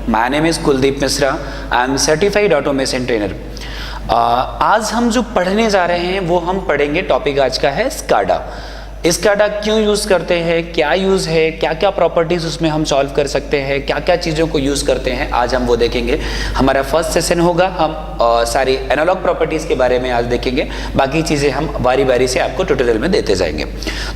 My name is Kuldeep Mishra, I am certified automation trainer. आज हम जो पढ़ने जा रहे हैं वो हम पढ़ेंगे, टॉपिक आज का है स्काडा। स्काडा क्यों यूज़ करते हैं, क्या यूज़ है, क्या क्या प्रॉपर्टीज़ उसमें हम सॉल्व कर सकते हैं, क्या क्या चीज़ों को यूज़ करते हैं, आज हम वो देखेंगे। हमारा फर्स्ट सेशन होगा, हम सारी एनालॉग प्रॉपर्टीज़ के बारे में आज देखेंगे, बाकी चीज़ें हम बारी बारी से आपको ट्यूटोरियल में देते जाएंगे।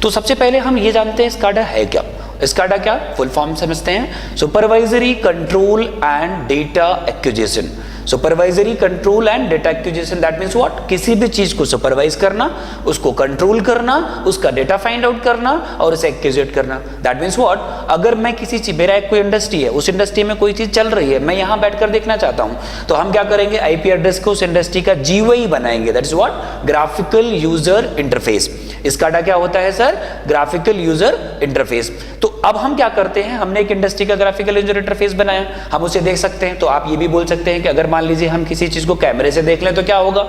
तो सबसे पहले हम ये जानते हैं स्काडा है क्या। स्काडा क्या फुल फॉर्म समझते हैं, supervisory control and data acquisition. Supervisory control and data acquisition, that means what, किसी भी चीज को सुपरवाइज करना, उसको कंट्रोल करना, उसका डेटा फाइंड आउट करना और उसे एक्विजिट करना। दैट मीन्स व्हाट, अगर मैं किसी चीज, मेरा एक कोई इंडस्ट्री है, उस इंडस्ट्री में कोई चीज चल रही है, मैं यहां बैठकर देखना चाहता हूं, तो हम क्या करेंगे, आईपी एड्रेस को उस इंडस्ट्री का जीयूआई बनाएंगे। That is what, graphical user interface. SCADA क्या होता है सर, ग्राफिकल यूजर इंटरफेस। तो अब हम क्या करते हैं, हमने एक इंडस्ट्री का ग्राफिकल यूजर इंटरफेस बनाया, हम उसे देख सकते हैं। तो आप ये भी बोल सकते हैं कि अगर मान लीजिए हम किसी चीज को कैमरे से देख लें तो क्या होगा।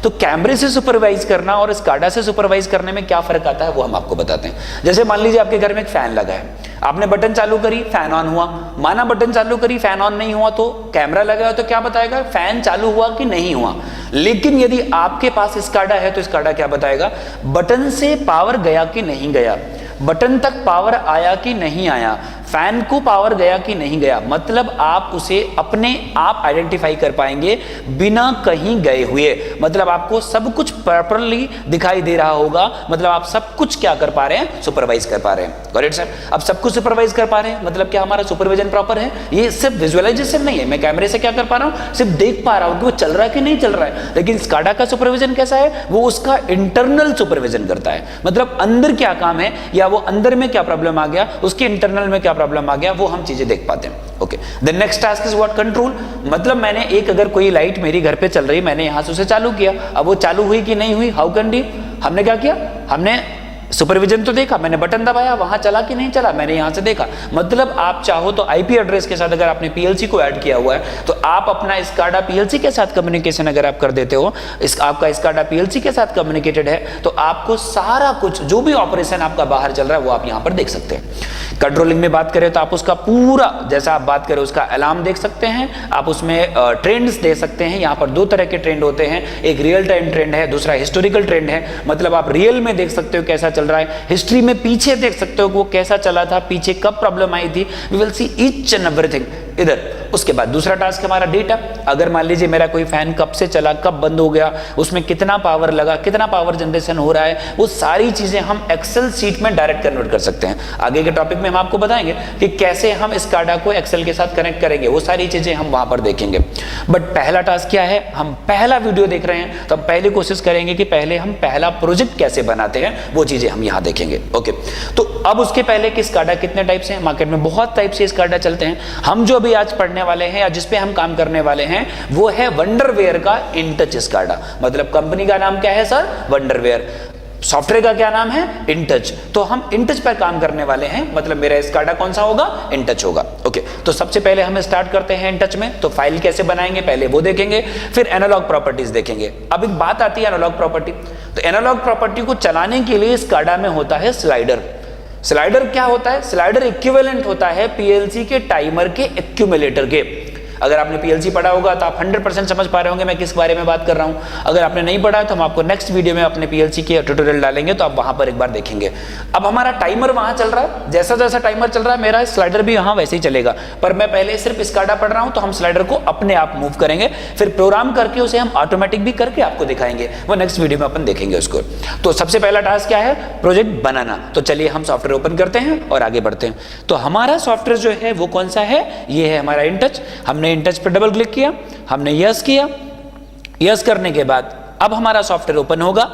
तो कैमरे से सुपरवाइज करना और स्काडा से सुपरवाइज करने में क्या फर्क आता है वो हम आपको बताते हैं। जैसे मान लीजिए आपके घर में एक फैन लगा है, आपने बटन चालू करी, फैन ऑन हुआ। माना बटन चालू करी, फैन ऑन नहीं हुआ, तो कैमरा लगा है तो क्या बताएगा, फैन चालू हुआ कि नहीं हुआ। लेकिन यदि आपके पास स्काडा है तो स्काडा क्या बताएगा, बटन से पावर गया कि नहीं गया, बटन तक पावर आया कि नहीं आया, फैन को पावर गया कि नहीं गया। मतलब आप उसे अपने आप आइडेंटिफाई कर पाएंगे बिना कहीं गए हुए। मतलब आपको सब कुछ प्रॉपरली दिखाई दे रहा होगा, मतलब आप सब कुछ क्या कर पा रहे हैं, सुपरवाइज कर पा रहे हैं। करेक्ट सर, अब सब कुछ सुपरवाइज कर पा रहे हैं, मतलब क्या हमारा सुपरविजन प्रॉपर है। ये सिर्फ विजुअलाइजेशन नहीं है, मैं कैमरे से क्या कर पा रहा हूं, सिर्फ देख पा रहा हूं कि वो चल रहा है कि नहीं चल रहा है। लेकिन स्काडा का सुपरविजन कैसा है, वो उसका इंटरनल सुपरविजन करता है। मतलब अंदर क्या काम है या वो अंदर में क्या प्रॉब्लम आ गया, उसके इंटरनल में क्या प्रॉब्लम आ गया, वो हम चीजें देख पाते हैं। Okay, the next task is what, control. मतलब मैंने एक, अगर कोई लाइट मेरी घर पे चल रही, मैंने यहां से उसे चालू किया, अब वो चालू हुई कि नहीं हुई, हाउ कैन डी, हमने क्या किया, हमने सुपरविजन तो देखा, मैंने बटन दबाया, वहां चला कि नहीं चला, मैंने यहां से देखा। मतलब आप चाहो तो आईपी एड्रेस के साथ अगर आपने पीएलसी को ऐड किया हुआ है तो आप अपना स्काडा पीएलसी के साथ कम्युनिकेशन अगर आप कर देते हो, आपका स्काडा पीएलसी के साथ कम्युनिकेटेड है, तो आपको सारा कुछ जो भी ऑपरेशन आपका बाहर चल रहा है वो आप यहां पर देख सकते हैं। कंट्रोलिंग में बात करें तो आप उसका पूरा, जैसा आप बात करें उसका अलार्म देख सकते हैं, आप उसमें ट्रेंड्स दे सकते हैं। यहाँ पर दो तरह के ट्रेंड होते हैं, एक रियल टाइम ट्रेंड है, दूसरा हिस्टोरिकल ट्रेंड है। मतलब आप रियल में देख सकते हो कैसा चल रहा है, हिस्ट्री में पीछे देख सकते हो कि वो कैसा चला था, पीछे कब प्रॉब्लम आई थी। We will see each and everything इधर। उसके बाद दूसरा टास्क हमारा डेटा। अगर मान लीजिए मेरा कोई फैन कब से चला, कब बंद हो गया, उसमें कितना पावर लगा, कितना पावर जनरेशन हो रहा है, वो सारी चीजें हम एक्सेल शीट में डायरेक्ट कन्वर्ट कर सकते हैं। आगे के टॉपिक में हम आपको बताएंगे कि कैसे हम स्काडा को एक्सेल के साथ कनेक्ट करेंगे, वो सारी चीजें हम वहां पर देखेंगे। बट पहला टास्क क्या है, हम पहला वीडियो देख रहे हैं तो हम पहले कोशिश करेंगे कि पहले हम पहला प्रोजेक्ट कैसे बनाते हैं, वो चीजें हम यहां देखेंगे। ओके, तो अब उसके पहले कि स्काडा कितने टाइप से, मार्केट में बहुत टाइप से स्काडा चलते हैं। हम जो अभी आज पढ़ने वाले हैं या जिस पे हम काम करने वाले हैं वो है वंडरवेयर का इनटच स्काडा। मतलब कंपनी का नाम क्या है सर, वंडरवेयर। सॉफ्टवेयर का क्या नाम है, इनटच। तो हम इनटच पर काम करने वाले हैं, मतलब मेरा स्काडा कौन सा होगा, इनटच होगा। ओके, तो सबसे पहले हम स्टार्ट करते हैं इनटच में। तो फाइल कैसे बनाएंगे पहले वो देखेंगे, फिर एनालॉग प्रॉपर्टीज देखेंगे। अब एक बात आती है एनालॉग प्रॉपर्टी। तो एनालॉग प्रॉपर्टी को चलाने के लिए स्काडा में होता है स्लाइडर। स्लाइडर क्या होता है, स्लाइडर इक्विवेलेंट होता है पीएलसी के टाइमर के एक्यूमुलेटर के। अगर आपने पीएलसी पढ़ा होगा तो आप 100% समझ पा रहे होंगे मैं किस बारे में बात कर रहा हूं। अगर आपने नहीं पढ़ा तो हम आपको नेक्स्ट वीडियो में अपने पीएलसी के ट्यूटोरियल डालेंगे, तो आप वहां पर एक बार देखेंगे। अब हमारा टाइमर वहां चल रहा है, जैसा जैसा टाइमर चल रहा है मेरा स्लाइडर भी वहां वैसे ही चलेगा। पर मैं पहले सिर्फ स्काडा पढ़ रहा हूं तो हम स्लाइडर को अपने आप मूव करेंगे, फिर प्रोग्राम करके उसे हम ऑटोमेटिक भी करके आपको दिखाएंगे, वो नेक्स्ट वीडियो में अपन देखेंगे उसको। तो सबसे पहला टास्क क्या है, प्रोजेक्ट बनाना। तो चलिए हम सॉफ्टवेयर ओपन करते हैं और आगे बढ़ते हैं। तो हमारा सॉफ्टवेयर जो है वो कौन सा है, ये है हमारा इनटच। हमने इनटच पर डबल क्लिक किया, हमने यस किया। यस करने के बाद अब हमारा सॉफ्टवेयर ओपन होगा,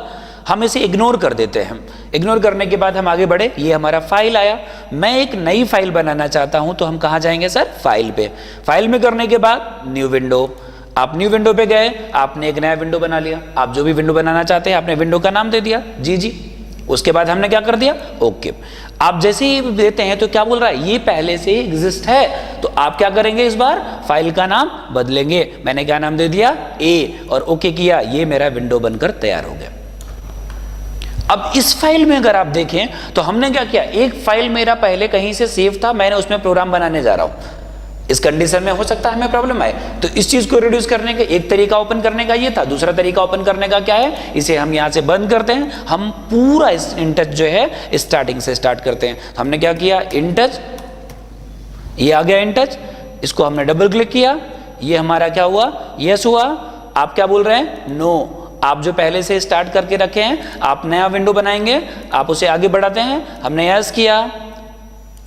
हम इसे इग्नोर कर देते हैं। इग्नोर करने के बाद हम आगे बढ़े, ये हमारा फाइल आया। मैं एक नई फाइल बनाना चाहता हूं तो हम कहां जाएंगे सर, फाइल पे। फाइल में करने के बाद न्यू विंडो, आप न्यू विंडो पे गए, आपने एक नया विंडो बना लिया। आप जो भी विंडो बनाना चाहते हैं आपने विंडो का नाम दे दिया, जी। उसके बाद हमने क्या कर दिया, ओके। आप जैसे ही देते हैं तो क्या बोल रहा है, ये पहले से ही एग्जिस्ट है, तो आप क्या करेंगे, इस बार फाइल का नाम बदलेंगे। मैंने क्या नाम दे दिया, ए, और ओके किया, ये मेरा विंडो बनकर तैयार हो गया। अब इस फाइल में अगर आप देखें तो हमने क्या किया, एक फाइल मेरा पहले कहीं से सेव था, मैंने उसमें प्रोग्राम बनाने जा रहा हूं। इस कंडीशन में हो सकता है हमें प्रॉब्लम आए। तो इस चीज को रिड्यूस करने का एक तरीका ओपन करने का ये था, दूसरा तरीका ओपन करने का क्या है, इसे हम यहां से बंद करते हैं, हम पूरा इस इनटच जो है स्टार्टिंग से स्टार्ट करते हैं। हमने क्या किया, इनटच, ये आ गया इनटच, इसको हमने डबल क्लिक किया, ये हमारा क्या हुआ, यस हुआ। आप क्या बोल रहे हैं, नो। आप जो पहले से स्टार्ट करके रखे हैं, आप नया विंडो बनाएंगे, आप उसे आगे बढ़ाते हैं। हमने यस किया,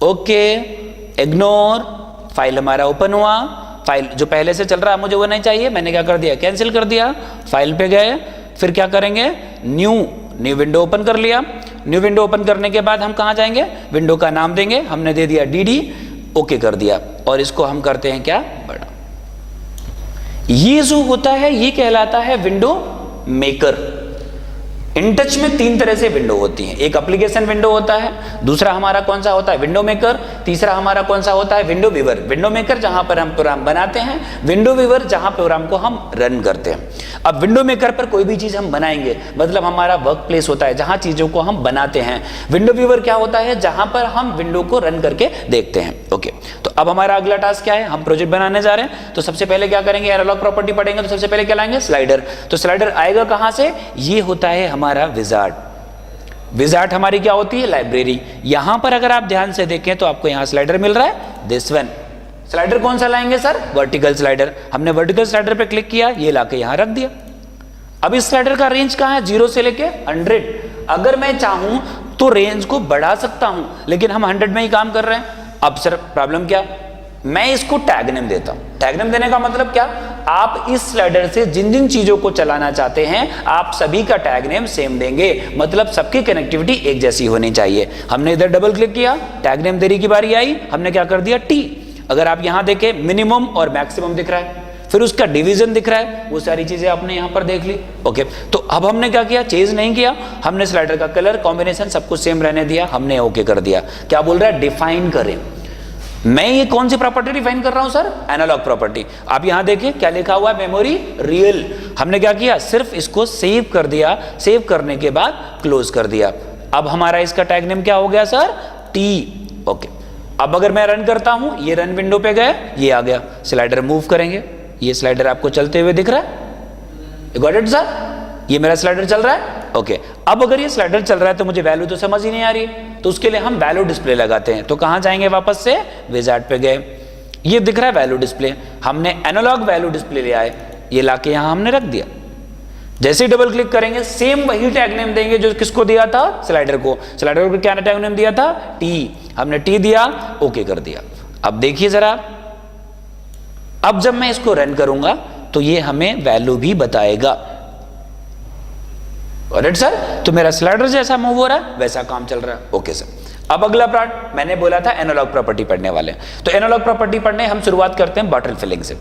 ओके, इग्नोर, फाइल हमारा ओपन हुआ। फाइल जो पहले से चल रहा है मुझे वो नहीं चाहिए, मैंने क्या कर दिया, कैंसिल कर दिया। फाइल पे गए, फिर क्या करेंगे, न्यू विंडो ओपन कर लिया। न्यू विंडो ओपन करने के बाद हम कहां जाएंगे, विंडो का नाम देंगे, हमने दे दिया डीडी, ओके कर दिया, और इसको हम करते हैं क्या, बड़ा। ये जो होता है ये कहलाता है विंडो मेकर। इनटच में 3 तरह से विंडो होती हैं, एक एप्लीकेशन विंडो होता है, दूसरा हमारा कौन सा होता है, विंडो मेकर, तीसरा हमारा कौन सा होता है, विंडो व्यूअर। विंडो मेकर जहां पर हम प्रोग्राम बनाते हैं, विंडो व्यूअर जहां प्रोग्राम को हम रन करते हैं। अब विंडो मेकर पर कोई भी चीज हम बनाएंगे, मतलब हमारा वर्क प्लेस होता है जहां चीजों को हम बनाते हैं। विंडो व्यूअर क्या होता है, जहां पर हम विंडो को रन करके देखते हैं। ओके, तो अब हमारा अगला टास्क क्या है, हम प्रोजेक्ट बनाने जा रहे हैं। तो सबसे पहले क्या करेंगे, एनालॉग प्रॉपर्टी पढ़ेंगे, तो सबसे पहले क्या लाएंगे, स्लाइडर। तो स्लाइडर आएगा कहां से, ये होता है हमारा विजार्ड। विजार्ड हमारी क्या होती है, लाइब्रेरी। यहां पर अगर आप ध्यान से देखें तो आपको यहां स्लाइडर मिल रहा है, दिस वन। स्लाइडर कौन सा लाएंगे सर, वर्टिकल स्लाइडर। हमने वर्टिकल स्लाइडर पे क्लिक किया, ये लाके यहां रख दिया। अब इस स्लाइडर का रेंज कहां है, 0 से लेके 100। अगर मैं चाहूं तो रेंज को बढ़ा सकता हूं, लेकिन हम 100 में ही काम कर रहे हैं। अब सर प्रॉब्लम क्या, मैं इसको टैग नेम देता हूं। टैग नेम देने का मतलब क्या, आप इस स्लाइडर से जिन जिन चीजों को चलाना चाहते हैं, आप सभी का टैग नेम सेम देंगे, मतलब सबकी कनेक्टिविटी एक जैसी होनी चाहिए। हमने इधर डबल क्लिक किया, टैग नेम देने की बारी आई, हमने क्या कर दिया, टी। अगर आप यहां देखें, मिनिमम और मैक्सिमम दिख रहा है, फिर उसका डिवीजन दिख रहा है, वो सारी चीजें आपने यहां पर देख ली। ओके, तो अब हमने क्या किया, चेंज नहीं किया, हमने स्लाइडर का कलर कॉम्बिनेशन सब कुछ सेम रहने दिया, हमने ओके कर दिया। क्या बोल रहा है, डिफाइन करें। मैं ये कौन सी प्रॉपर्टी डिफाइन कर रहा हूं सर, एनालॉग प्रॉपर्टी। आप यहां देखिए क्या लिखा हुआ है, मेमोरी रियल। हमने क्या किया, सिर्फ इसको सेव कर दिया, सेव करने के बाद क्लोज कर दिया। अब हमारा इसका टैग नेम क्या हो गया सर, टी। ओके, अब अगर मैं रन करता हूं, ये रन विंडो पे गए, ये आ गया। स्लाइडर मूव करेंगे, ये स्लाइडर आपको चलते हुए दिख रहा है, गॉट इट सर, ये मेरा स्लाइडर चल रहा है। ओके, अब अगर ये स्लाइडर चल रहा है तो मुझे वैल्यू तो समझ ही नहीं आ रही है, तो उसके लिए हम वैल्यू डिस्प्ले लगाते हैं। तो कहां जाएंगे, वापस से विजार्ड पे गए, ये दिख रहा है वैल्यू डिस्प्ले, हमने एनालॉग वैल्यू डिस्प्ले ले आए, ये लाके यहां हमने रख दिया। जैसे ही डबल क्लिक करेंगे, सेम वही टैग नेम देंगे जो किसको दिया था, स्लाइडर को। स्लाइडर को क्या टैग नेम दिया था, टी। हमने टी दिया, ओके कर दिया। अब देखिए जरा, अब जब मैं इसको रन करूंगा तो ये हमें वैल्यू भी बताएगा। ऑलराइट सर, तो मेरा स्लाइडर जैसा मूव हो रहा है वैसा काम चल रहा है। ओके सर, अब अगला पार्ट मैंने बोला था एनालॉग प्रॉपर्टी पढ़ने वाले, तो एनालॉग प्रॉपर्टी पढ़ने हम शुरुआत करते हैं बॉटल फिलिंग से।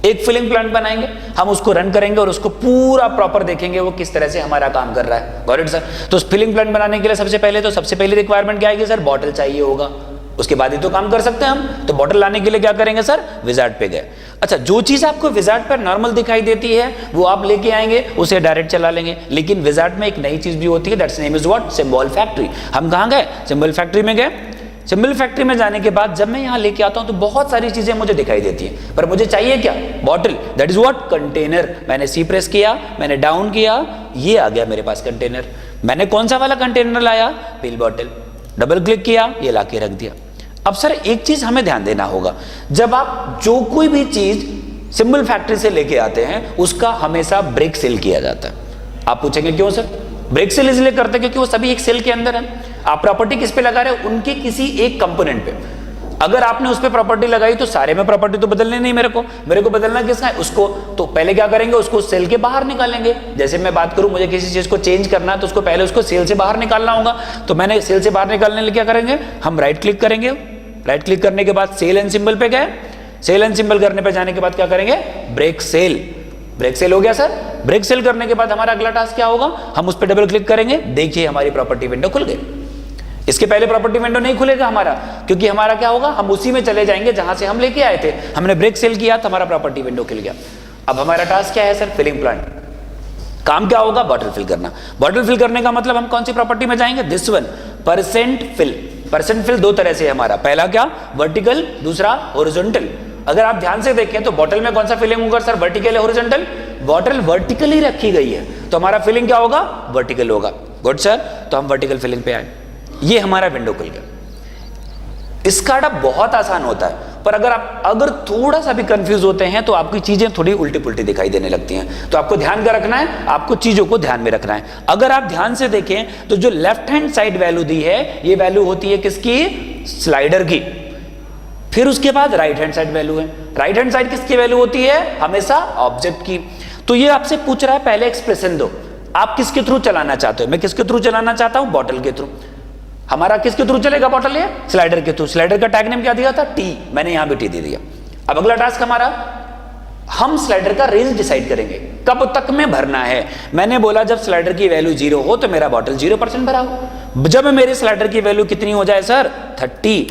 एक फिलिंग प्लांट बनाएंगे, हम उसको रन करेंगे और उसको पूरा प्रॉपर देखेंगे वो किस तरह से हमारा काम कर रहा है। गॉट इट सर, तो फिलिंग प्लांट बनाने के लिए सबसे पहले रिक्वायरमेंट क्या आएगी सर, बॉटल चाहिए होगा, उसके बाद ही तो काम कर सकते हैं हम। तो बॉटल लाने के लिए क्या करेंगे सर, विजार्ड पे गए। अच्छा, जो चीज आपको विजार्ड पर नॉर्मल दिखाई देती है वो आप लेके आएंगे, उसे डायरेक्ट चला लेंगे। लेकिन विजार्ड में एक नई चीज भी होती है, that's name is what, symbol factory. हम कहां गए, सिंबल फैक्ट्री में गए। सिंबल फैक्ट्री में जाने के बाद जब मैं यहां लेके आता हूं तो बहुत सारी चीजें मुझे दिखाई देती हैं, पर मुझे चाहिए क्या, bottle, that is what, container. मैंने सी प्रेस किया, मैंने डाउन किया, ये आ गया मेरे पास कंटेनर। मैंने कौन सा वाला कंटेनर लाया, पिल बॉटल। डबल क्लिक किया, ये लाके रख दिया। अब सर एक चीज हमें ध्यान देना होगा, जब आप जो कोई भी चीज सिंबल फैक्ट्री से लेके आते हैं उसका हमेशा ब्रेक सेल किया जाता है। आप पूछेंगे क्यों सर, ब्रेक सेल इसलिए करते हैं क्योंकि वो सभी एक सेल के अंदर है। आप प्रॉपर्टी किस पे लगा रहे हो, उनके किसी एक कंपोनेंट पे। अगर आपने उस पे प्रॉपर्टी लगाई तो सारे में प्रॉपर्टी तो बदलने नहीं, मेरे को बदलना किसका है, उसको। तो पहले क्या करेंगे, उसको सेल के बाहर निकालेंगे। जैसे मैं बात करूं, मुझे किसी चीज को चेंज करना है तो उसको पहले उसको सेल से बाहर निकालना होगा। तो मैंने सेल से बाहर निकालने के लिए क्या करेंगे, हम राइट क्लिक करेंगे। राइट क्लिक करने के बाद सेल एंड सिंबल पे गए, सेल एंड सिंबल करने पे जाने के बाद क्या करेंगे, ब्रेक सेल। ब्रेक सेल हो गया सर। ब्रेक सेल करने के बाद हमारा अगला टास्क क्या होगा, हम उस पर डबल क्लिक करेंगे, देखिए हमारी प्रॉपर्टी विंडो खुल गई। इसके पहले प्रॉपर्टी विंडो नहीं खुलेगा हमारा, क्योंकि हमारा क्या होगा, हम उसी में चले जाएंगे जहां से हम लेके आए थे। हमने ब्रेक सेल किया तो हमारा प्रॉपर्टी विंडो खुल गया। अब हमारा टास्क क्या है सर, फिलिंग प्लांट। काम क्या होगा, बॉटल फिल करना। बॉटल फिल करने का मतलब हम कौन सी प्रॉपर्टी में जाएंगे, this one, percent fill. Percent fill दो तरह से है हमारा, पहला क्या वर्टिकल, दूसरा हॉरिजॉन्टल। अगर आप ध्यान से देखें तो बॉटल में कौन सा फिलिंग होगा सर, वर्टिकल या हॉरिजॉन्टल? बॉटल वर्टिकली रखी गई है तो हमारा फिलिंग क्या होगा, वर्टिकल होगा। गुड सर, तो हम वर्टिकल फिलिंग पे आए। ये हमारा विंडो खुल गया। स्काडा बहुत आसान होता है, पर अगर थोड़ा सा भी कंफ्यूज होते हैं तो आपकी चीजें थोड़ी उल्टी पुल्टी दिखाई देने लगती हैं। तो आपको ध्यान क्या रखना है, आपको चीजों को ध्यान में रखना है। अगर आप ध्यान से देखें तो जो लेफ्ट हैंड साइड वैल्यू दी है, ये वैल्यू होती है किसकी, स्लाइडर की। फिर उसके बाद राइट हैंड साइड वैल्यू है। राइट हैंड साइड किसकी वैल्यू होती है, हमेशा ऑब्जेक्ट की। तो ये आपसे पूछ रहा है पहले एक्सप्रेशन दो, आप किसके थ्रू चलाना चाहते हो? मैं किसके थ्रू चलाना चाहता हूं, बॉटल के थ्रू। हमारा किसके थ्रू चलेगा बॉटल, ये स्लाइडर के थ्रू। स्लाइडर का टैग नेम क्या दिया था, टी, मैंने यहां भी टी दे दिया। अब अगला टास्क हमारा, हम स्लाइडर का रेंज डिसाइड करेंगे, कब तक में भरना है। मैंने बोला जब स्लाइडर की वैल्यू 0 हो तो मेरा बॉटल 0% भरा हो। जब मेरे स्लाइडर की वैल्यू कितनी हो जाए सर, 30,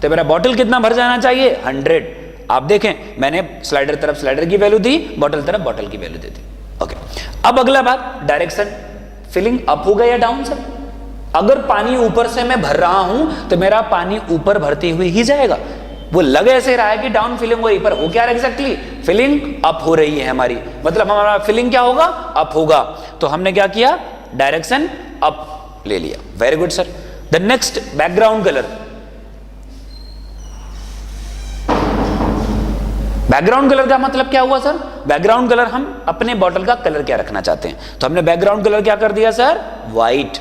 तो मेरा बॉटल कितना भर जाना चाहिए, 100। आप देखें मैंने स्लाइडर तरफ स्लाइडर की वैल्यू दी, बॉटल तरफ बॉटल की वैल्यू दे दी। ओके, अब अगला बात, डायरेक्शन, फिलिंग अप होगा या डाउन सर? अगर पानी ऊपर से मैं भर रहा हूं तो मेरा पानी ऊपर भरते हुए ही जाएगा। वो लग ऐसे रहा है कि डाउन फिलिंग हो रही, पर हो क्या रहा है एग्जैक्टली, फिलिंग अप हो रही है हमारी, मतलब हमारा फिलिंग क्या होगा, अप होगा। तो हमने क्या किया, डायरेक्शन अप ले लिया। Very good sir. The next, background colour. Background colour का मतलब क्या हुआ सर, बैकग्राउंड कलर हम अपने बॉटल का कलर क्या रखना चाहते हैं, तो हमने बैकग्राउंड कलर क्या कर दिया सर, व्हाइट।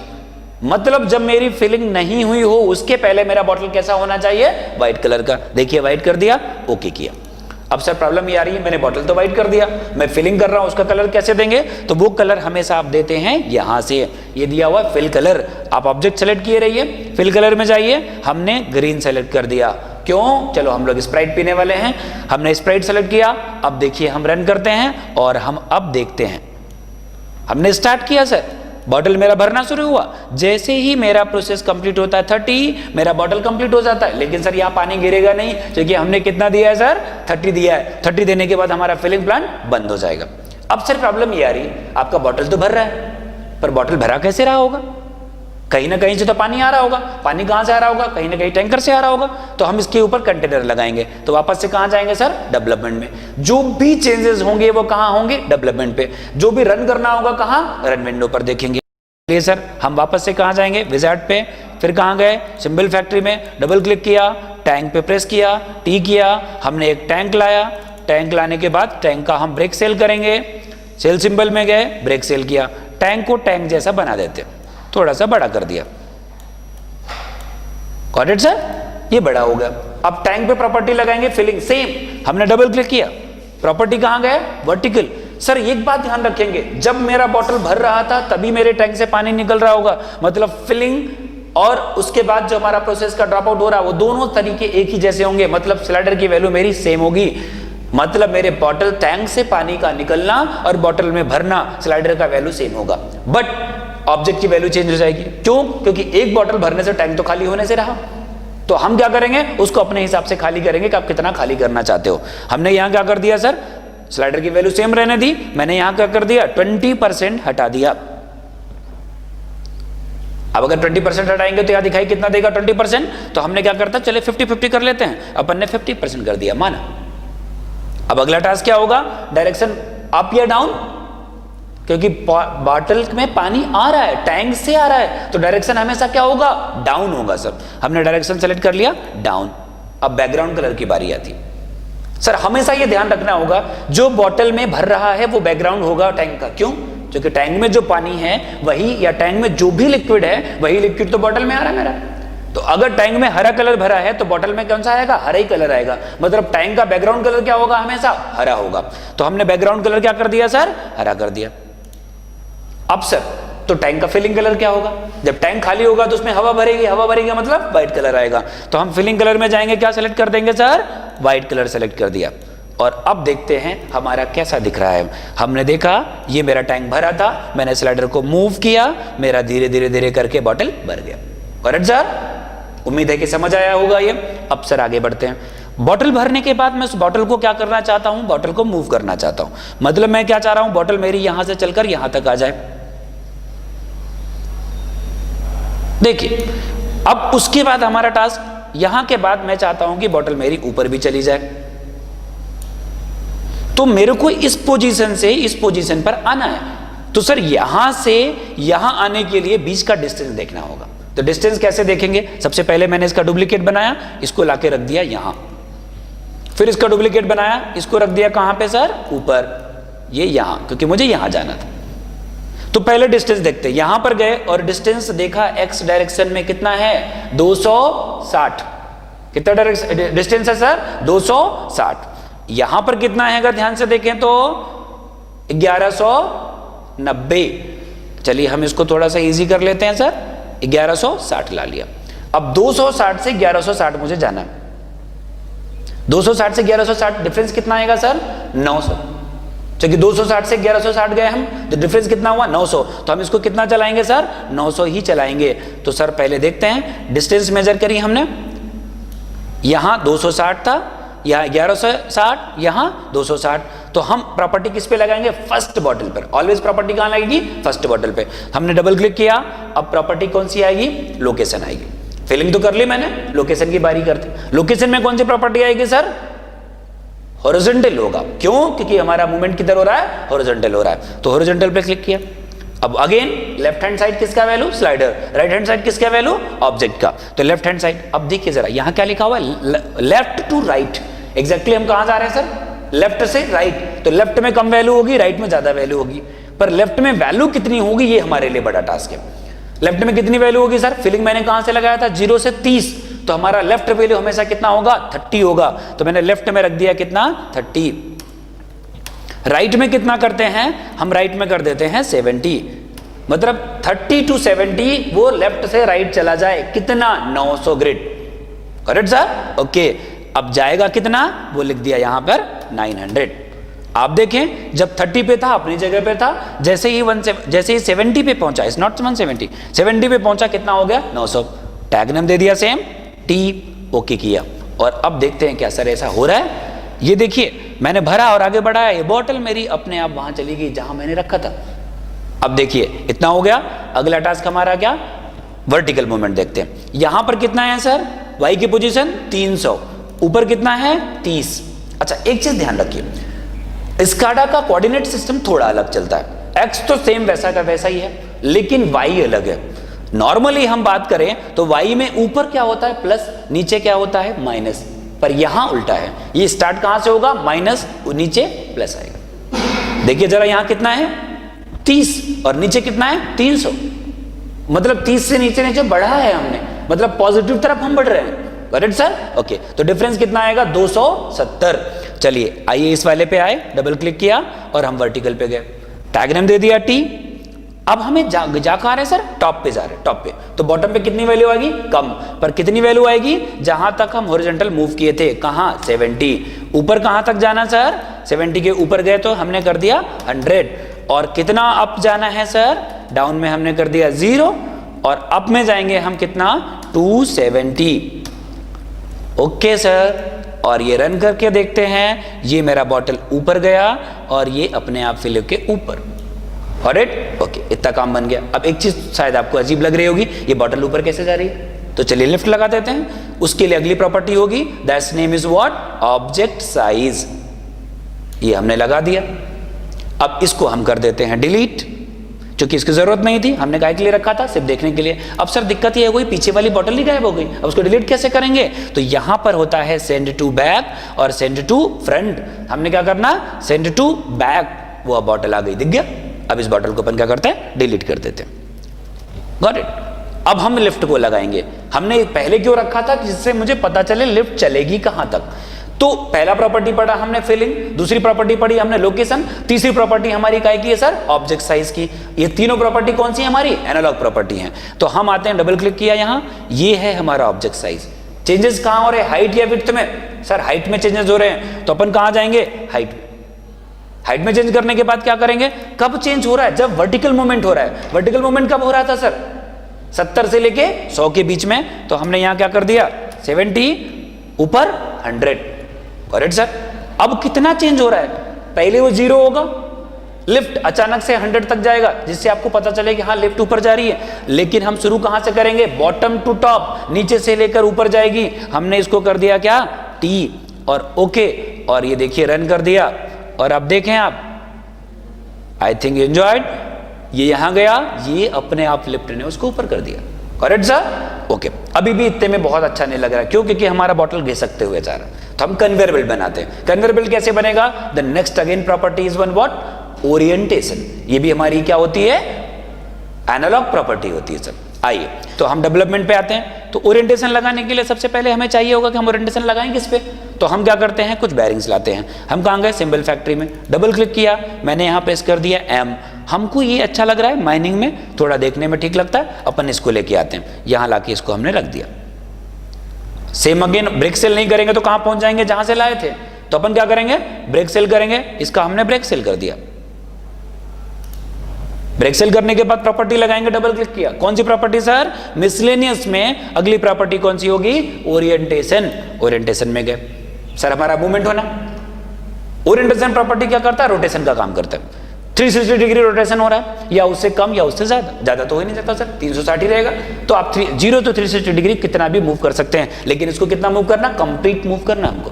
मतलब जब मेरी फिलिंग नहीं हुई हो उसके पहले मेरा बॉटल कैसा होना चाहिए, व्हाइट कलर का। देखिए व्हाइट कर दिया, ओके किया। अब सर प्रॉब्लम ये आ रही है, मैंने बॉटल तो व्हाइट कर दिया, मैं फिलिंग कर रहा हूं, उसका कलर कैसे देंगे? तो वो कलर हमेशा आप देते हैं यहां से, ये दिया हुआ फिल कलर। आप ऑब्जेक्ट सेलेक्ट किए रहिए, फिल कलर में जाइए, हमने ग्रीन सेलेक्ट कर दिया। क्यों? चलो हम लोग स्प्राइट पीने वाले हैं, हमने स्प्राइट सेलेक्ट किया। अब देखिए हम रन करते हैं और हम अब देखते हैं, हमने स्टार्ट किया सर, बॉटल मेरा भरना शुरू हुआ। जैसे ही मेरा प्रोसेस कंप्लीट होता है 30, मेरा बॉटल कंप्लीट हो जाता है। लेकिन सर यहाँ पानी गिरेगा नहीं, क्योंकि हमने कितना दिया है सर, 30 दिया है। 30 देने के बाद हमारा फिलिंग प्लांट बंद हो जाएगा। अब सर प्रॉब्लम ये आ रही, आपका बॉटल तो भर रहा है, पर बॉटल भरा कैसे रहा होगा? कहीं ना कहीं से तो पानी आ रहा होगा। पानी कहां से आ रहा होगा? कहीं ना कहीं टैंकर से आ रहा होगा। तो हम इसके ऊपर कंटेनर लगाएंगे, तो वापस से कहां जाएंगे सर, डेवलपमेंट में। जो भी चेंजेस होंगे वो कहां होंगे, डेवलपमेंट पे। जो भी रन करना होगा कहां, रन विंडो पर देखेंगे। चलिए सर हम वापस से कहां जाएंगे, विजार्ड पे। फिर कहां गए, सिंबल फैक्ट्री में डबल क्लिक किया, टैंक पे प्रेस किया, टी किया, हमने एक टैंक लाया। टैंक लाने के बाद टैंक का हम ब्रेक सेल करेंगे। सेल सिंबल में गए, ब्रेक सेल किया, टैंक को टैंक जैसा बना देते, थोड़ा सा बड़ा कर दिया। गॉट इट सर, ये बड़ा हो गया। अब टैंक पे प्रॉपर्टी लगाएंगे, फिलिंग सेम, हमने डबल क्लिक किया, प्रॉपर्टी कहां गए, वर्टिकल। सर एक बात ध्यान रखेंगे, जब मेरा बॉटल भर रहा था तभी मेरे टैंक से पानी निकल रहा होगा, मतलब फिलिंग और उसके बाद जो हमारा प्रोसेस का ड्रॉप आउट हो रहा है वो दोनों तरीके एक ही जैसे होंगे, मतलब स्लाइडर की वैल्यू मेरी सेम होगी। मतलब मेरे बॉटल टैंक से पानी का निकलना और बॉटल में भरना, स्लाइडर का वैल्यू सेम होगा, बट ऑब्जेक्ट की वैल्यू चेंज हो जाएगी। क्यों? क्योंकि एक बॉटल भरने से टैंक तो खाली होने से रहा। तो हम क्या करेंगे, उसको अपने हिसाब से खाली करेंगे कि आप कितना खाली करना चाहते हो। हमने यहां क्या कर दिया सर, स्लाइडर की वैल्यू सेम रहने दी, मैंने यहां क्या कर दिया, 20% हटा दिया। अब अगर 20% हटाएंगे तो यहां दिखाई कितना देगा, 20%। तो हमने क्या करता, चले 50-50 कर लेते हैं, अपन ने 50% कर दिया, माना। अब अगला टास्क क्या होगा, डायरेक्शन अप या डाउन, क्योंकि बॉटल में पानी आ रहा है, टैंक से आ रहा है, तो डायरेक्शन हमेशा क्या होगा, डाउन होगा सर। हमने डायरेक्शन सेलेक्ट कर लिया, डाउन। अब बैकग्राउंड कलर की बारी आती है। सर हमेशा ये ध्यान रखना होगा, जो बॉटल में भर रहा है वो बैकग्राउंड होगा टैंक का। क्यों? क्योंकि टैंक में जो पानी है वही, या टैंक में जो भी लिक्विड है वही लिक्विड तो बॉटल में आ रहा है मेरा। तो अगर टैंक में हरा कलर भरा है तो बॉटल में कौन सा आएगा, हरा ही कलर आएगा। मतलब टैंक का बैकग्राउंड कलर क्या होगा, हमेशा हरा होगा। तो हमने बैकग्राउंड कलर क्या कर दिया सर, हरा कर दिया। अब सर तो टैंक का फिलिंग कलर क्या होगा, जब टैंक खाली होगा तो उसमें हवा भरेगी, हवा भरेगी मतलब व्हाइट कलर आएगा। तो हम फिलिंग कलर में जाएंगे, क्या सेलेक्ट कर देंगे सर, व्हाइट कलर सेलेक्ट कर दिया। और अब देखते हैं हमारा कैसा दिख रहा है। हमने देखा ये मेरा टैंक भरा था, मैंने स्लाइडर को मूव किया, मेरा धीरे धीरे धीरे करके बॉटल भर गया। करेक्ट सर, उम्मीद है कि समझ आया होगा ये। अब सर आगे बढ़ते हैं। बॉटल भरने के बाद मैं उस बॉटल को क्या करना चाहता हूं, बॉटल को मूव करना चाहता हूं। मतलब मैं क्या चाह रहा हूं, बॉटल मेरी यहां से चलकर यहां तक आ जाए। देखिए अब उसके बाद हमारा टास्क, यहां के बाद मैं चाहता हूं कि बॉटल मेरी ऊपर भी चली जाए, तो मेरे को इस पोजीशन से इस पोजीशन पर आना है। तो सर यहां से यहां आने के लिए बीच का डिस्टेंस देखना होगा। तो डिस्टेंस कैसे देखेंगे? सबसे पहले मैंने इसका डुप्लीकेट बनाया, इसको लाके रख दिया यहां, फिर इसका डुप्लीकेट बनाया, इसको रख दिया कहां पे सर? ऊपर, ये यहां, क्योंकि मुझे यहां जाना था। तो पहले डिस्टेंस देखते हैं, यहां पर गए और डिस्टेंस देखा एक्स डायरेक्शन में कितना है? 260। कितना डायरेक्शन डिस्टेंस है सर? 260। यहां पर कितना है अगर ध्यान से देखें तो 1190। चलिए हम इसको थोड़ा सा इजी कर लेते हैं सर, 1160 ला लिया। अब 260 से 1160 मुझे जाना है। 260 से 1160 डिफरेंस कितना आएगा सर? 900। क्योंकि 260 से 1160 गए हम, तो डिफरेंस कितना हुआ? 900। तो हम इसको कितना चलाएंगे सर? 900 ही चलाएंगे। तो सर पहले देखते हैं, डिस्टेंस मेजर करी हमने, यहां 260 था, यहां 1160, यहां 260। तो हम प्रॉपर्टी किस पे लगाएंगे? फर्स्ट बॉटल पर। ऑलवेज प्रॉपर्टी कहां लगेगी? फर्स्ट बॉटल पे। हमने डबल क्लिक किया, अब प्रॉपर्टी कौन सी आएगी? लोकेशन आएगी। फिलिंग तो कर ली मैंने, लोकेशन की बारी करते। लोकेशन में कौन सी प्रॉपर्टी आएगी सर? हॉरिजॉन्टल होगा। क्यों? क्योंकि हमारा मूवमेंट किधर हो रहा है? हॉरिजॉन्टल हो रहा है। तो हॉरिजॉन्टल पे क्लिक किया। अब अगेन लेफ्ट हैंड साइड किसका value? Slider. Right hand side किसका वैल्यू? ऑब्जेक्ट का। तो लेफ्ट हैंड साइड, अब देखिए जरा यहां क्या लिखा हुआ है? Left to right. एग्जैक्टली हम कहां जा रहे हैं सर? लेफ्ट से राइट। तो लेफ्ट में कम वैल्यू होगी, राइट में ज्यादा वैल्यू होगी। पर लेफ्ट में वैल्यू कितनी होगी, ये हमारे लिए बड़ा टास्क है। लेफ्ट में कितनी वैल्यू होगी सर? फिलिंग मैंने कहां से लगाया था? 0 से 30। तो हमारा लेफ्ट वैल्यू हमेशा कितना होगा? 30 होगा। तो मैंने लेफ्ट में रख दिया कितना? 30। राइट में कितना करते हैं हम? राइट में कर देते हैं 70। मतलब 30 to 70 वो लेफ्ट से राइट चला जाए। कितना? 900 ग्रिड। Correct sir? ओके। अब जाएगा कितना? वो लिख दिया यहां पर 900। आप देखें जब 30 पे था अपनी जगह पे था, जैसे ही 70 पे पहुंचा, इट्स नॉट 170, 70 पे पहुंचा, कितना हो गया? 900। टैग नेम दे दिया सेम, टी, ओके किया। और अब देखते हैं क्या सर ऐसा हो रहा है? ये देखिए मैंने भरा और आगे बढ़ाया, ये बॉटल मेरी अपने आप वहां चली गई जहां मैंने रखा था। अब देखिए इतना हो गया। अगला टास्क हमारा क्या? वर्टिकल मूवमेंट देखते हैं। यहां पर कितना है सर? वाई की पोजीशन 300, ऊपर कितना है? 30। अच्छा एक चीज ध्यान रखिए, स्काडा का कोऑर्डिनेट सिस्टम थोड़ा अलग चलता है। एक्स तो सेम वैसा का वैसा ही है, लेकिन वाई अलग है। नॉर्मली हम बात करें तो वाई में ऊपर क्या होता है? प्लस, नीचे क्या होता है? माइनस। पर यहां उल्टा है, ये स्टार्ट कहां से होगा? माइनस, नीचे प्लस आएगा। देखिए जरा यहां कितना है? 30 और नीचे कितना है? 300। मतलब 30 से नीचे नीचे बढ़ा है हमने, मतलब पॉजिटिव तरफ हम बढ़ रहे हैं। Correct sir? ओके। तो डिफरेंस कितना आएगा? 270। चलिए आइए इस वाले पे आए, डबल क्लिक किया और हम वर्टिकल पे गए, टैग नेम दे दिया टी। अब हमें जा कहां रहे सर? टॉप पे जा रहे हैं, टॉप पे। तो बॉटम पे कितनी वैल्यू आएगी? कम। पर कितनी वैल्यू आएगी? जहां तक हम हॉरिजॉन्टल मूव किए थे, कहां? 70। ऊपर कहां तक जाना सर? 70 के ऊपर गए तो हमने कर दिया 100। और कितना अप जाना है सर? डाउन में हमने कर दिया 0 और अप में जाएंगे हम कितना? 270। Okay sir. और ये रन करके देखते हैं, ये मेरा बॉटल ऊपर गया और ये अपने आप फिल के ऊपर। ऑलराइट? ओके, इतना काम बन गया। अब एक चीज शायद आपको अजीब लग रही होगी, ये बॉटल ऊपर कैसे जा रही है? तो चलिए लिफ्ट लगा देते हैं। उसके लिए अगली प्रॉपर्टी होगी, that's name is what? Object size. ये हमने लगा दिया। अब इसको हम कर देते हैं डिलीट, क्योंकि इसकी जरूरत नहीं थी, हमने काय के लिए रखा था? सिर्फ देखने के लिए। अब सर दिक्कत ये हो गई, पीछे वाली बॉटल ही गायब हो गई। अब उसको डिलीट कैसे करेंगे? तो यहां पर होता है सेंड टू बैक और सेंड टू फ्रंट। हमने क्या करना? Send to back. वो बॉटल आ गई, दिख गया। अब इस बॉटल को अपन क्या करते हैं? डिलीट कर देते हैं। Got it? अब हम लिफ्ट को लगाएंगे। हमने पहले क्यों रखा था? जिससे मुझे पता चले लिफ्ट चलेगी कहां तक। तो पहला प्रॉपर्टी पढ़ा हमने फिलिंग, दूसरी प्रॉपर्टी पढ़ी हमने लोकेशन, तीसरी प्रॉपर्टी हमारी काय की है सर? ऑब्जेक्ट साइज की। ये तीनों प्रॉपर्टी कौन सी है हमारी? एनालॉग प्रॉपर्टी है। तो हम आते हैं, डबल क्लिक किया यहां, ये है हमारा ऑब्जेक्ट साइज। चेंजेस कहां हो रहे हैं? हाइट या विड्थ में? सर हाइट में चेंजेस हो रहे हैं, तो अपन कहां जाएंगे? हाइट। हाइट में चेंज करने के बाद क्या करेंगे? कब चेंज हो रहा है? जब वर्टिकल मूवमेंट हो रहा है। वर्टिकल मूवमेंट कब हो रहा था सर? 70 से लेके 100 के बीच में। तो हमने यहां क्या कर दिया? 70 ऊपर 100। Correct sir? अब कितना चेंज हो रहा है? पहले वो 0 होगा, लिफ्ट अचानक से 100 तक जाएगा, जिससे आपको पता चले कि हाँ लिफ्ट ऊपर जा रही है। लेकिन हम शुरू कहां से करेंगे? बॉटम टू टॉप, नीचे से लेकर ऊपर जाएगी। हमने इसको कर दिया क्या? टी और ओके, और ये देखिए रन कर दिया। और अब देखें आप, आई थिंक यू एंजॉयड, ये यहां गया, ये अपने आप लिफ्ट ने उसको ऊपर कर दिया। Correct sir? ओके। अभी भी इतने में बहुत अच्छा नहीं लग रहा, क्यों? क्योंकि हमारा बॉटल घिसकते हुए जा रहा है। तो हम कन्वेयर बेल्ट बनाते हैं। कन्वेयर बेल्ट कैसे बनेगा? The next again property is one what? Orientation. ये भी हमारी क्या होती है? एनालॉग प्रॉपर्टी होती है सर। आइए तो हम डेवलपमेंट पे आते हैं। तो ओरिएंटेशन लगाने के लिए सबसे पहले हमें चाहिए होगा कि हम ओरिएंटेशन लगाएं किस पे? तो हम क्या करते हैं? कुछ बैरिंग्स लाते हैं। हम कहाँ गए? सिंबल फैक्ट्री में, डबल क्लिक किया, मैंने यहाँ प्रेस कर दिया एम। हमको ये अच्छा लग रहा है, माइनिंग में थोड़ा देखने में ठीक लगता है, अपन इसको लेके आते हैं। यहाँ लाके इसको हमने रख दिया। सेम अगेन, ब्रेक सेल नहीं करेंगे तो कहाँ पहुंच जाएंगे? जहां से लाए थे। तो अपन क्या करेंगे? ब्रेक सेल करेंगे। इसका हमने ब्रेक सेल कर दिया। ब्रेक सेल करने के बाद प्रॉपर्टी लगाएंगे, डबल क्लिक किया। कौन सी प्रॉपर्टी सर? मिसलेनियस में अगली प्रॉपर्टी कौन सी होगी? ओरिएंटेशन। ओरिएंटेशन में गए सर, हमारा मूवमेंट होना। ओरिएंटेशन प्रॉपर्टी क्या करता है? रोटेशन का काम करता है। 360 डिग्री रोटेशन हो रहा है, या उससे कम या उससे ज्यादा। ज्यादा तो हो ही नहीं जाता सर, 360 ही रहेगा। तो आप 0 to 360 डिग्री कितना भी मूव कर सकते हैं, लेकिन इसको कितना मूव करना? कंप्लीट मूव करना हमको।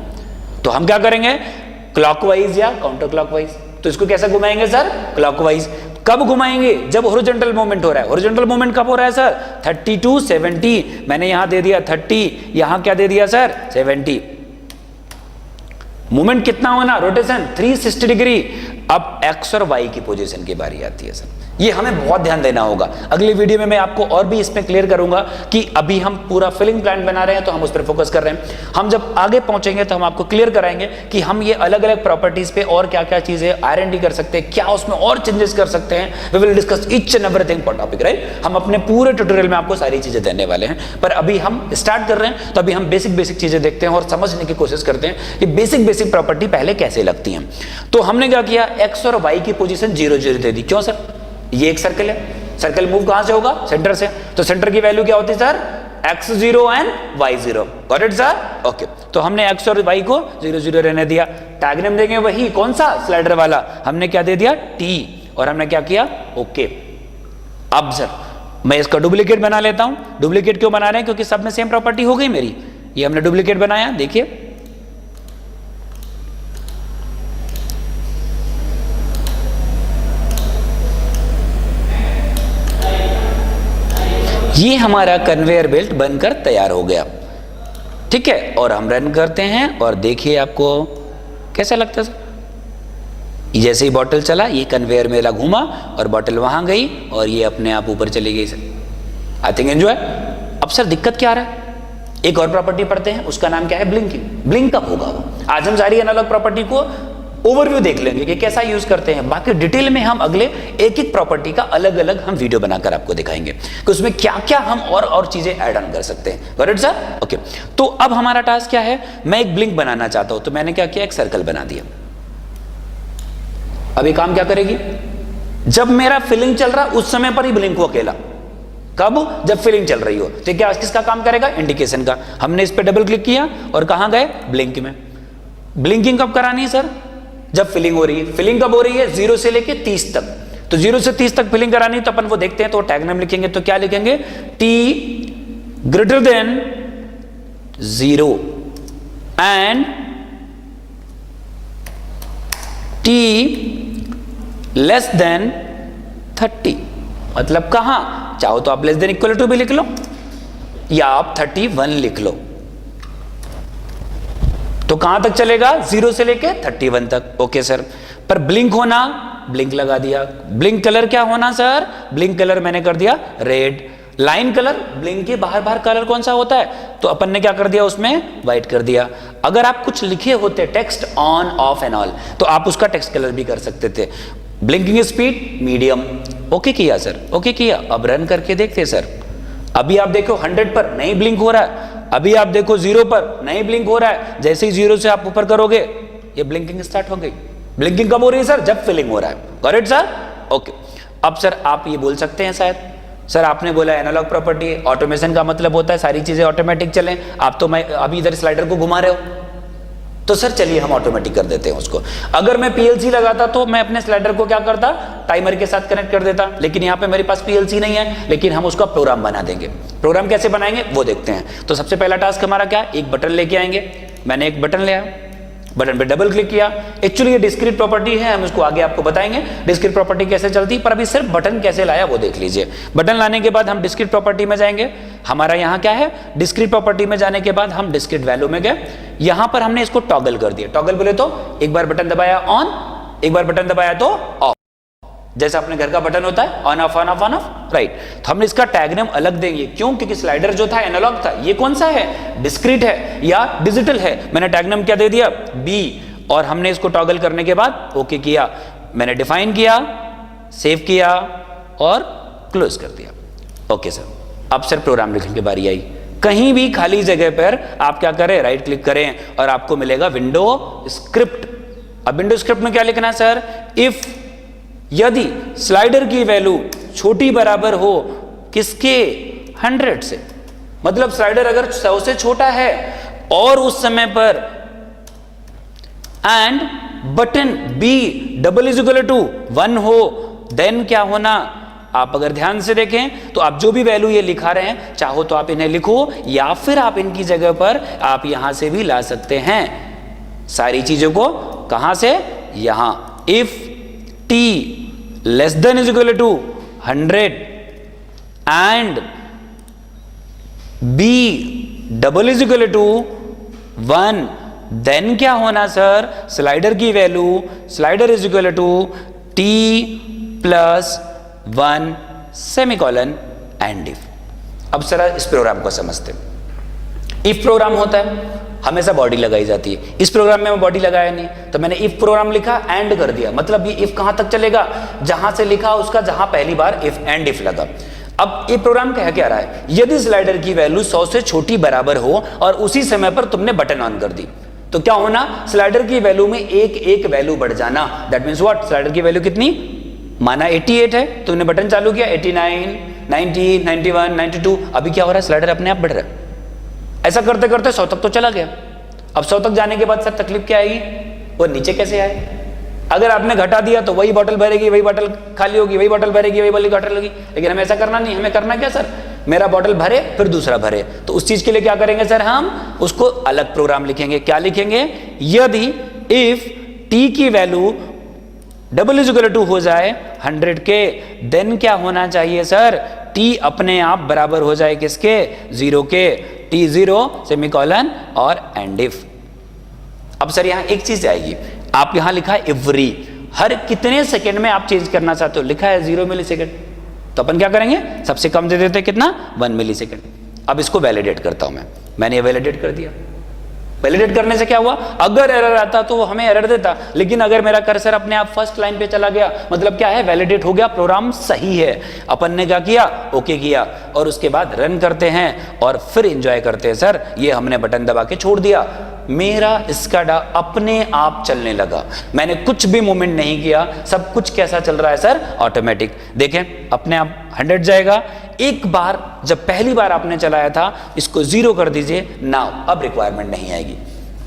तो हम क्या करेंगे? क्लॉकवाइज या काउंटर क्लॉकवाइज। तो इसको कैसे घुमाएंगे सर? क्लॉकवाइज। कब घुमाएंगे? जब हॉरिजॉन्टल मूवमेंट हो रहा है। हॉरिजॉन्टल मूवमेंट कब हो रहा है सर? 30 to 70। मैंने यहां दे दिया 30, यहां क्या दे दिया सर? 70। मूवमेंट कितना होना? Rotation 360 degree. अब एक्स और वाई की पोजीशन की बारी आती है सर। ये हमें बहुत ध्यान देना होगा। अगली वीडियो में मैं आपको और भी इसमें क्लियर करूंगा कि अभी हम पूरा फिलिंग प्लान बना रहे हैं तो हम उस पर फोकस कर रहे हैं। हम जब आगे पहुंचेंगे तो हम आपको क्लियर कराएंगे कि हम ये अलग अलग प्रॉपर्टीज पे और क्या क्या चीजें R&D कर सकते हैं, क्या उसमें और चेंजेस कर सकते हैं। We will discuss each and everything पर टॉपिक, राइट। हम अपने पूरे ट्यूटोरियल में आपको सारी चीजें देने वाले हैं, पर अभी हम स्टार्ट कर रहे हैं तो अभी हम बेसिक चीजें देखते हैं और समझने की कोशिश करते हैं कि बेसिक प्रॉपर्टी पहले कैसे लगती हैं। तो हमने क्या किया? एक्स और वाई की पोजीशन 0 0 दे दी। क्यों सर? ये एक सर्कल है, सर्कल मूव कहां से होगा? सेंटर से। तो सेंटर की वैल्यू क्या होती है sir? x0 and y0। Got it sir? Okay. तो हमने x और y को 0 0 रहने दिया। डायग्राम देंगे वही, कौन सा? स्लाइडर वाला। हमने क्या दे दिया? t, और हमने क्या किया? ओके। अब सर मैं इसका डुप्लीकेट बना लेता हूं। डुप्लीकेट क्यों बना रहे हैं? क्योंकि सब में सेम प्रॉपर्टी हो गई मेरी। ये हमने डुप्लीकेट बनाया, देखिए ये हमारा कन्वेयर बेल्ट बनकर तैयार हो गया। ठीक है, और हम रन करते हैं और देखिए आपको कैसा लगता है सर। जैसे ही बॉटल चला, ये कन्वेयर मेला घूमा और बॉटल वहां गई और ये अपने आप ऊपर चली गई सर। I think enjoy. अब सर दिक्कत क्या आ रहा है? एक और प्रॉपर्टी पढ़ते हैं, उसका नाम क्या है? ब्लिंकिंग। ब्लिंक कब होगा वो? आज हम सारी एनालॉग प्रॉपर्टी को ओवरव्यू देख लेंगे कि कैसा यूज करते हैं। बाकी डिटेल में हम अगले एक प्रॉपर्टी का अलग अलग हम वीडियो बनाकर आपको दिखाएंगे कि उसमें क्या क्या हम और चीजें ऐड ऑन कर सकते हैं। Correct sir? ओके। तो अब हमारा टास्क क्या है? मैं एक ब्लिंक बनाना चाहता हूं, तो मैंने क्या किया? एक सर्कल बना दिया। अब ये काम क्या करेगी? जब मेरा फिलिंग चल रहा उस समय पर ही ब्लिंक हो अकेला। कब? जब फिलिंग चल रही हो। तो क्या किसका काम करेगा? इंडिकेशन का। हमने इस पर डबल क्लिक किया और कहां गए? ब्लिंक में। ब्लिंकिंग कब करानी है सर? जब फिलिंग हो रही है। फिलिंग कब हो रही है? 0 से लेके 30 तक। तो 0 से 30 तक फिलिंग करानी है, तो अपन वो देखते हैं। तो टैग लिखेंगे, तो क्या लिखेंगे? t greater than 0 and t less than 30। मतलब कहां? चाहो तो आप लेस देन इक्वल टू भी लिख लो या आप 31 लिख लो। तो कहां तक चलेगा? 0 से लेके 31 तक। Okay sir. पर ब्लिंक होना, ब्लिंक लगा दिया। ब्लिंक कलर क्या होना सर? ब्लिंक कलर मैंने कर दिया रेड। लाइन कलर, ब्लिंक के बाहर कलर कौन सा होता है? तो अपन ने क्या कर दिया? उसमें व्हाइट कर दिया। अगर आप कुछ लिखे होते text on off and all, तो आप उसका टेक्स्ट कलर भी कर सकते थे। Blinking speed medium. ओके किया सर? ओके किया। अब रन करके देखते सर। अभी आप देखो 100 पर नहीं ब्लिंक हो रहा है। अभी आप देखो 0 पर नहीं ब्लिंक हो रहा है। जैसे ही 0 से आप ऊपर करोगे, ये ब्लिंकिंग स्टार्ट हो गई। ब्लिंकिंग कब हो रही है सर? जब फिलिंग हो रहा है। Correct sir? ओके। अब सर आप ये बोल सकते हैं शायद, सर आपने बोला एनालॉग प्रॉपर्टी, ऑटोमेशन का मतलब होता है सारी चीजें ऑटोमेटिक चलें। आप तो मैं अभी इधर स्लाइडर को घुमा रहे हो, तो सर चलिए हम ऑटोमेटिक कर देते हैं उसको। अगर मैं पीएलसी लगाता तो मैं अपने स्लाइडर को क्या करता, टाइमर के साथ कनेक्ट कर देता, लेकिन यहाँ पे मेरे पास पीएलसी नहीं है, लेकिन हम उसका प्रोग्राम बना देंगे। प्रोग्राम कैसे बनाएंगे वो देखते हैं। तो सबसे पहला टास्क हमारा क्या है, एक बटन लेके आएंगे। मैंने एक बटन लिया, बटन पे डबल क्लिक किया। एक्चुअली ये डिस्क्रीट प्रॉपर्टी है, हम इसको आगे आपको बताएंगे डिस्क्रीट प्रॉपर्टी कैसे चलती है, पर अभी सिर्फ बटन कैसे लाया वो देख लीजिए। बटन लाने के बाद हम डिस्क्रीट प्रॉपर्टी में जाएंगे। हमारा यहाँ क्या है, डिस्क्रीट प्रॉपर्टी में जाने के बाद हम डिस्क्रीट वैल्यू में गए। यहाँ पर हमने इसको टॉगल कर दिया। टॉगल बोले तो एक बार बटन दबाया ऑन, एक बार बटन दबाया तो ऑफ, जैसा अपने घर का बटन होता है on off on off on off, right. तो हमने इसका टैग नेम अलग देंगे, क्यों, क्योंकि स्लाइडर जो था एनालॉग था, ये कौन सा है, डिस्क्रीट है या डिजिटल है। मैंने टैग नेम क्या दे दिया, बी, और हमने इसको टॉगल करने के बाद ओके किया। मैंने डिफाइन किया, सेव किया और क्लोज कर दिया। ओके सर, अब सर प्रोग्राम लिखने की बारी आई। कहीं भी खाली जगह पर आप क्या करें, राइट क्लिक करें और आपको मिलेगा विंडो स्क्रिप्ट। अब विंडो स्क्रिप्ट में क्या लिखना है सर, इफ यदि स्लाइडर की वैल्यू छोटी बराबर हो किसके, 100 से, मतलब स्लाइडर अगर 100 से छोटा है और उस समय पर and button B double is equal to 1 हो, देन क्या होना। आप अगर ध्यान से देखें तो आप जो भी वैल्यू ये लिखा रहे हैं, चाहो तो आप इन्हें लिखो या फिर आप इनकी जगह पर आप यहां से भी ला सकते हैं सारी चीजों को। कहां से, यहां, if T less than is equal to 100 and B double is equal to 1, then क्या होना सर, स्लाइडर की value, slider is equal to T plus 1 semicolon end if. अब सर इस प्रोग्राम को समझते हैं। इफ प्रोग्राम होता है हमेशा बॉडी लगाई जाती है, इस प्रोग्राम में मैं बॉडी लगाया नहीं, तो मैंने इफ प्रोग्राम लिखा, एंड कर दिया, मतलब ये इफ कहां तक चलेगा, जहां से लिखा उसका, जहां पहली बार इफ एंड इफ लगा। अब ये प्रोग्राम कह क्या रहा है, यदि स्लाइडर की वैल्यू 100 से छोटी बराबर हो और उसी समय पर तुमने बटन ऑन कर दी, तो क्या होना, स्लाइडर की वैल्यू में एक एक वैल्यू बढ़ जाना। दैट मींस व्हाट, स्लाइडर की वैल्यू कितनी, माना 88 है, तुमने बटन चालू किया, 89, 90, 91, 92, अभी क्या हो रहा है, स्लाइडर अपने आप बढ़ रहा है। ऐसा करते करते 100 तक तो चला गया। अब 100 तक जाने के बाद सर तकलीफ क्या आएगी, वो नीचे कैसे आए। अगर आपने घटा दिया तो वही बॉटल भरेगी, वही बॉटल खाली होगी, वही बॉटल भरेगी, वही बॉटल होगी, लेकिन हमें ऐसा करना नहीं। हमें करना क्या सर, मेरा बॉटल भरे फिर दूसरा भरे। तो उस चीज के लिए क्या करेंगे सर, हम उसको अलग प्रोग्राम लिखेंगे। क्या लिखेंगे, यदि इफ टी की value double is equal to हो जाए 100 के, देन क्या होना चाहिए सर, टी अपने आप बराबर हो जाए किसके, 0 के, टी 0 सेमीकोलन और एंड इफ। अब सर यहां एक चीज आएगी, आप यहां लिखा है एवरी, हर कितने सेकंड में आप चेंज करना चाहते हो, लिखा है 0 मिली सेकंड, तो अपन क्या करेंगे, सबसे कम दे देते कितना, 1 मिली सेकंड। अब इसको वैलिडेट करता हूं मैंने ये वैलिडेट कर दिया। वैलिडेट करने से क्या हुआ, अगर एरर आता तो वो हमें एरर देता, लेकिन अगर मेरा कर्सर अपने आप फर्स्ट लाइन पे चला गया, मतलब क्या है, वैलिडेट हो गया, प्रोग्राम सही है। अपन ने क्या किया, ओके किया, और उसके बाद रन करते हैं और फिर एंजॉय करते हैं। सर ये हमने बटन दबा के छोड़ दिया, मेरा स्काडा अपने आप चलने लगा, मैंने कुछ भी मूवमेंट नहीं किया, सब कुछ कैसा चल रहा है सर, ऑटोमेटिक। देखें अपने आप 100 जाएगा। एक बार जब पहली बार आपने चलाया था, इसको 0 कर दीजिए, नाउ अब रिक्वायरमेंट नहीं आएगी,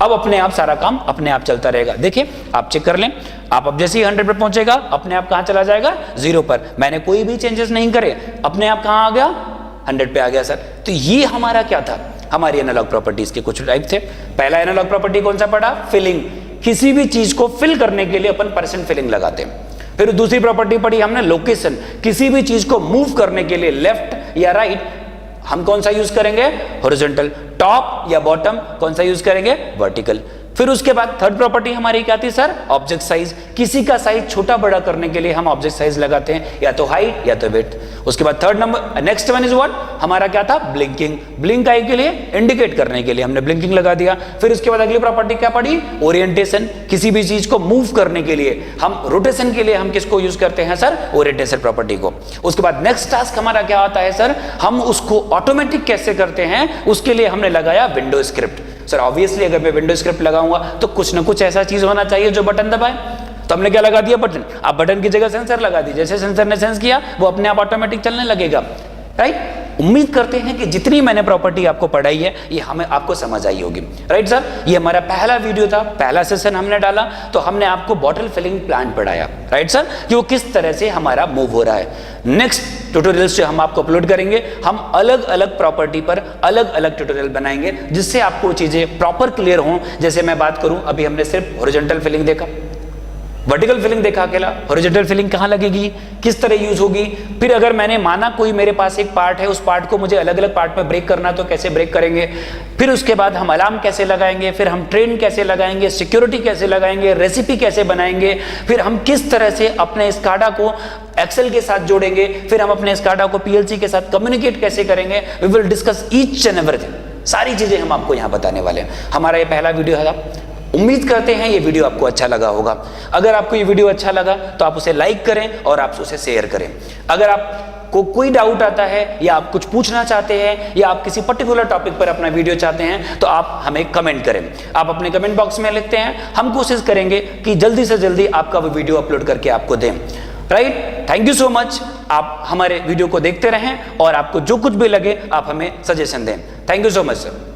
अब अपने आप सारा काम अपने आप चलता रहेगा। देखिए आप चेक कर लें, आप अब जैसे ही 100 पर पहुंचेगा अपने आप कहां चला जाएगा, 0 पर। मैंने कोई भी चेंजेस नहीं करे, अपने आप कहां आ गया, 100 पे आ गया सर। तो ये हमारा क्या था, हमारी एनालॉग प्रॉपर्टीज के कुछ टाइप थे। पहला एनालॉग प्रॉपर्टी कौन सा पढ़ा, फिलिंग, किसी भी चीज को फिल करने के लिए अपन परसेंट फिलिंग लगाते हैं। फिर दूसरी प्रॉपर्टी पढ़ी हमने लोकेशन, किसी भी चीज को मूव करने के लिए लेफ्ट या राइट हम कौन सा यूज करेंगे, हॉरिजॉन्टल, टॉप या बॉटम कौन सा यूज करेंगे, वर्टिकल। फिर उसके बाद थर्ड प्रॉपर्टी हमारी क्या थी सर, ऑब्जेक्ट साइज, किसी का साइज छोटा बड़ा करने के लिए हम ऑब्जेक्ट साइज लगाते हैं, या तो हाइट या तो विड्थ। उसके बाद third number next one is what, हमारा क्या था, ब्लिंकिंग, ब्लिंक आई के लिए, इंडिकेट करने के लिए हमने ब्लिंकिंग लगा दिया। फिर उसके बाद अगली प्रॉपर्टी क्या पड़ी, ओरिएंटेशन, किसी भी चीज को मूव करने के लिए हम, रोटेशन के लिए हम किसको यूज करते हैं सर, ओरिएंटेशन प्रॉपर्टी को। उसके बाद नेक्स्ट टास्क हमारा क्या आता है सर, हम उसको ऑटोमेटिक कैसे करते हैं, उसके लिए हमने लगाया विंडो स्क्रिप्ट। सर ऑब्वियसली अगर मैं विंडो स्क्रिप्ट लगाऊंगा तो कुछ ना कुछ ऐसा चीज होना चाहिए जो बटन दबाए, तो हमने क्या लगा दिया, बटन। आप बटन की जगह सेंसर लगा दीजिए, जैसे सेंसर ने सेंस किया वो अपने आप ऑटोमेटिक चलने लगेगा, राइट। उम्मीद करते हैं कि जितनी मैंने प्रॉपर्टी आपको पढ़ाई है ये हमें आपको समझ आई होगी। राइट सर, ये हमारा पहला वीडियो था, पहला सेशन हमने डाला, तो हमने आपको बॉटल फिलिंग प्लांट पढ़ाया। राइट सर, कि वो किस तरह से हमारा मूव हो रहा है। नेक्स्ट ट्यूटोरियल्स जो हम आपको अपलोड करेंगे, हम अलग अलग प्रॉपर्टी पर अलग अलग ट्यूटोरियल बनाएंगे जिससे आपको चीजें प्रॉपर क्लियर हों। जैसे मैं बात करूं, अभी हमने सिर्फ हॉरिजॉन्टल फिलिंग देखा, वर्टिकल फिलिंग देखा अकेला, हॉरिजॉन्टल फिलिंग कहाँ लगेगी, किस तरह यूज होगी। फिर अगर मैंने माना कोई मेरे पास एक पार्ट है, उस पार्ट को मुझे अलग अलग पार्ट में ब्रेक करना, तो कैसे ब्रेक करेंगे। फिर उसके बाद हम अलार्म कैसे लगाएंगे, फिर हम ट्रेन कैसे लगाएंगे, सिक्योरिटी कैसे लगाएंगे, रेसिपी कैसे बनाएंगे, फिर हम किस तरह से अपने स्काडा को एक्सेल के साथ जोड़ेंगे, फिर हम अपने स्काडा को पीएलसी के साथ कम्युनिकेट कैसे करेंगे। We will discuss each and everything, सारी चीजें हम आपको यहाँ बताने वाले हैं। हमारा ये पहला वीडियो था, उम्मीद करते हैं ये वीडियो आपको अच्छा लगा होगा। अगर आपको ये वीडियो अच्छा लगा तो आप उसे लाइक करें और आप उसे शेयर करें। अगर आपको कोई डाउट आता है या आप कुछ पूछना चाहते हैं या आप किसी पर्टिकुलर टॉपिक पर अपना वीडियो चाहते हैं तो आप हमें कमेंट करें। आप अपने कमेंट बॉक्स में लिखते हैं, हम कोशिश करेंगे कि जल्दी से जल्दी आपका वो वीडियो अपलोड करके आपको दें। Right, thank you so much. आप हमारे वीडियो को देखते रहें और आपको जो कुछ भी लगे आप हमें सजेशन दें। Thank you so much sir.